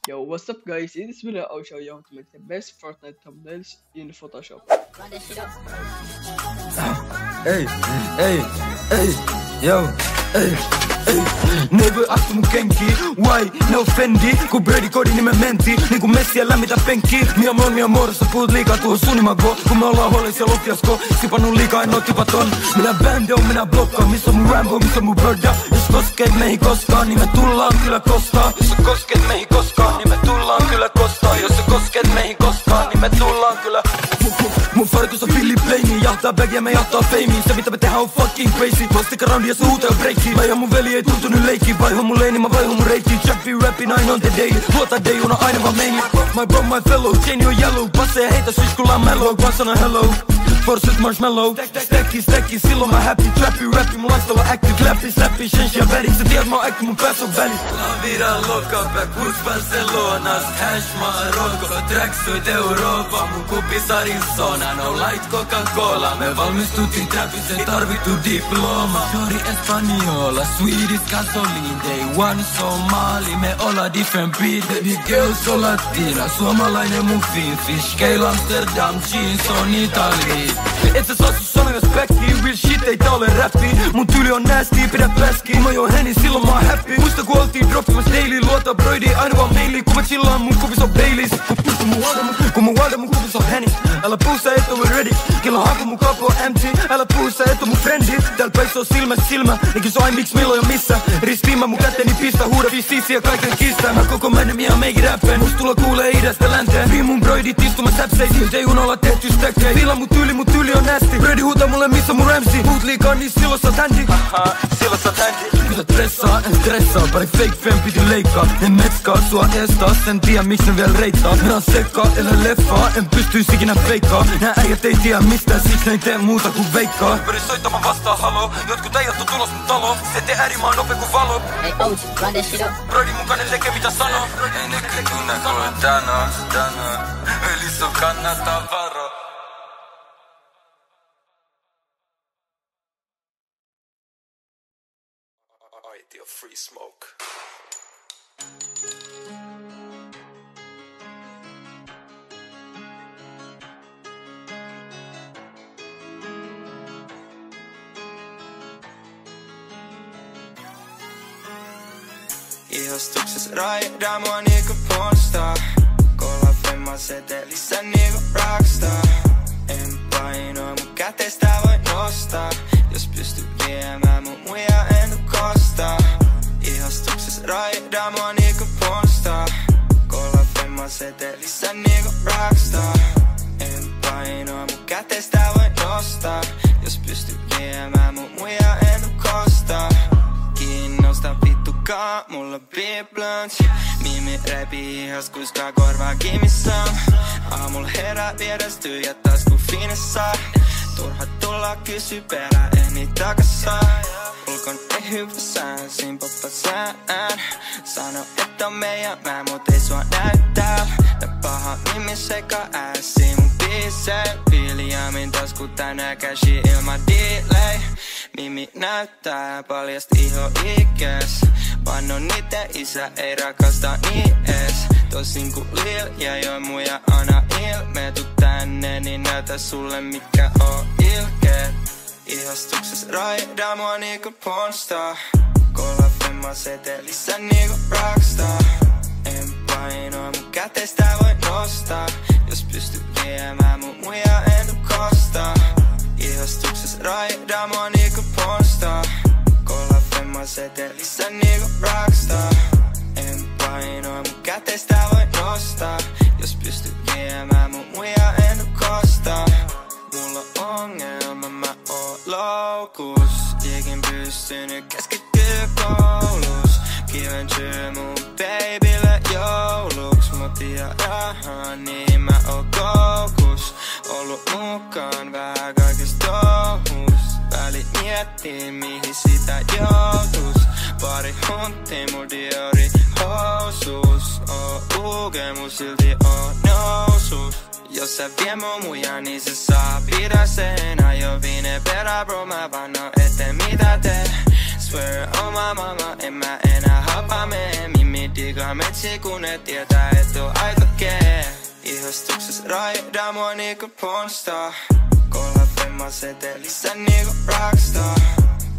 Yo, what's up guys? In this video I'll show you how to make the best Fortnite thumbnails in Photoshop. Hey, yo, Neighbor astu mun kenki, why, no Fendi. Kun Brady kodin nimen menti, niinku Messi ja lämmitä penkki. Mi amor, sä puhut liikaa tuohon sunimago. Kun me ollaan hollis ja lofiasko, sipannut liikaa en oo tipaton. Minä bändi on, minä blokkaan, missä on mun Rambo, missä on mun Birda. Jos koskeet meihin koskaan, niin me tullaan kyllä kostaa. Jos sä koskeet meihin koskaan, niin me tullaan kyllä kostaa. Jos sä koskeet meihin koskaan, niin me tullaan kyllä. Mun farkus on Philip Blaney, jahtaa bagia, me jahtaa fameen. Se mitä me tehdään on fucking crazy. Mä stick around ja se huutaa breakkiin. Mä ja mun veli ei tuntu nyt leikkiin. Vaiho mun leini, mä vaiho mun reittiin. Chappy rappin aina on the daily. Luota dayuna aina vaan meini. My bro, my fellow, chain on yellow. Passe ja heitä switch kun laa mellow. Vaan sana hello, forset marshmallow. Stacki, silloin mä happy. Trappy rappi, mun laistalla active. Clappy, slappy, change ja väri. Sä tiedät mä oon active, mun päässä on väli. La vida loca, backwoods Barcelonas. Hash Marokko, tracksuit Europa. Mun kupis Arizona, no light Coca-Cola. Me valmistuttiin trapis, ei tarvittu diploma. Shori Espaniola, Swedish gasoline. Day one Somali, me olla different beat. Baby girl so latina, suomalainen mun fish. Scale Amsterdam, jeans on Italy. Et sä saa sun sanoja spekkiin, real shit ei tää ole räppi. Mun tyyli on nasty, pidä pläski. Kun mä joon Henny, silloin mä oon happy. Muista kun oltiin droppimas daily, luota broidi aina vaan maili. Kun mä chillaan mun kuvis on Baileys. Kun mun walda mun kuvis on Henny. Älä puhu sä et ole ready, kello haku mun kapo on empty. Älä puhu sä et oo mun frendi, täällä päissä on silmä. Niinkin soi miksi milloin ja missä. Ristiin mä mun käteni pistä, huuda viisiisi ja kaiken kistää. Mä koko männen ja meikki räppeen, must tulla kuulee idästä länteen. Vii mun broidit istumas säpseisiin, silti ei unolla tehty stekkei. Villa mun tyyli on nasty. Brady huutaa mulle missä mun Ramsey. Puhut liikaa niin silloin sä tändi. Silloin sä tändi. Kun sä en stressaa, pari fake fan piti leikkaa. En metskaa sua estaa, sen tiedä miksi ne vielä reittaa. Minä on sekkaa, elä leffaa, en pystyis ikinä feikkaa. Nää äijät ei tiedä mistään, siksi ne ei tee muuta kuin veikkaa. Pyrin soittamaan vastaan haloo, jotkut äijät on tulos mun taloon. Se tee äärimaa nopea kuin valo. Hey OG, run that shit up. Brody mukainen tekee mitä sanoo. Ei nekki tunne kuin tänään. Eli sun kannattaa varo. Aitio free smoke. Ihostukses raidaa mua niinku pornstar. Kolla femma setelissä niinku rockstar. En painoa mun kätestä voi nostaa. Jos pysty viemään mun muja en kostaa. Ihostukses raidaa mua niinku pornstar. Kolla femma setelissä niinku rockstar. En painoa mun kätestä voi nostaa. Jos pysty viemään mun muja en kostaa. Kiinnosta vittukaa, mulla B-blunts. Mimi räpi ihas kuiskaa korvaa kimissaan. Aamulla herää vierästyy ja tasku finessaa. Turha tulla kysy perää, ehni takassaa. Ulkon ei hyvä sään, simpoppa sään. Sano että on meidän mä, mut ei sua näyttää. Tää paha Mimi sekä ässi mun biisei. Viljamin tasku tänään cashi ilman delay. Mimi näyttää paljast iho ikes. Vannon niitä isä ei rakasta niin ees. Tosin ku Lil ja join muja Ana ilme. Tuu tänne niin näytä sulle mikä oo ilkeet. Ihostukses raidaa mua niinku pornstar. Kolla femma setelissä niinku rockstar. En painoa mun kätestä voi nostaa. Jos pysty viemään mun muja en kostaa. Ihostukses raidaa mua niinku pornstar. Kolla femma setelissä niinku rockstar. En painoa mun kätestä voi nostaa. Jos pysty viemään mun muja en kostaa. Mulla on ongelma, mä oon loukus. Ikin pystynyt keskittyä koulus. Kiventyy mun babylle jouluks. Mut ja rahaa, niin mä oon koukus. Ollut mukaan vähän kaikes touhus. Väli miettii mihin sitä joutus. Pari huntti mun Diori housus. Oo UG mun silti oo nousus. Jos sä vie mun muja niin se saa pidä sen. Ajo viine perä bro mä vanno ette mitä tee. swear, oh my mama, en mä enää hapa mee. Mimmi digaa metsi, kun ne tietää, et oo aika kee. Ihastuksessa raidaan mua niinku pornstar. Kolla femma setelissä niinku rockstar.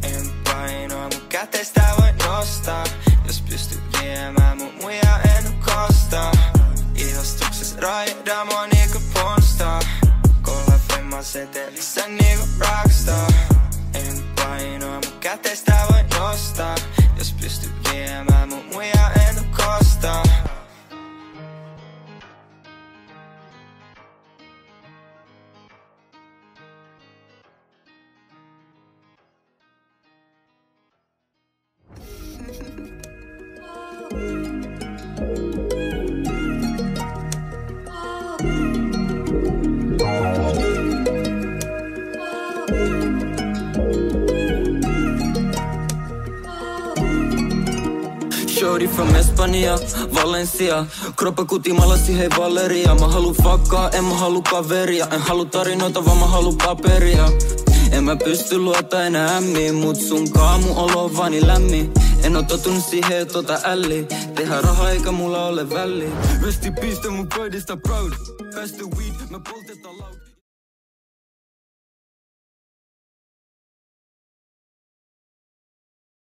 En painoa mun kätestä voi nostaa. Jos pystyy viemään mun muija en kostaa. Ihastuksessa raidaan mua niinku pornstar. Kolla femma setelissä niinku rockstar. En painoa mun kätestä voi nostaa. Jos pystyy viemään mun muija en kostaa. Shorty from Espanja, Valencia. Kroppa kutimalla siihen Valeria. Mä halu fakkaa, en mä halu kaveria. En halu tarinoita, vaan mä halu paperia. En mä pysty luota enää ämmiin, mut sun kaamu olo on vani lämmin. En oo totunut siihen, et ota älli. Tehdä rahaa eikä mulla ole väliä. Rest in peace, mun pöydistä proud. Best the weed, me poltetaan loud.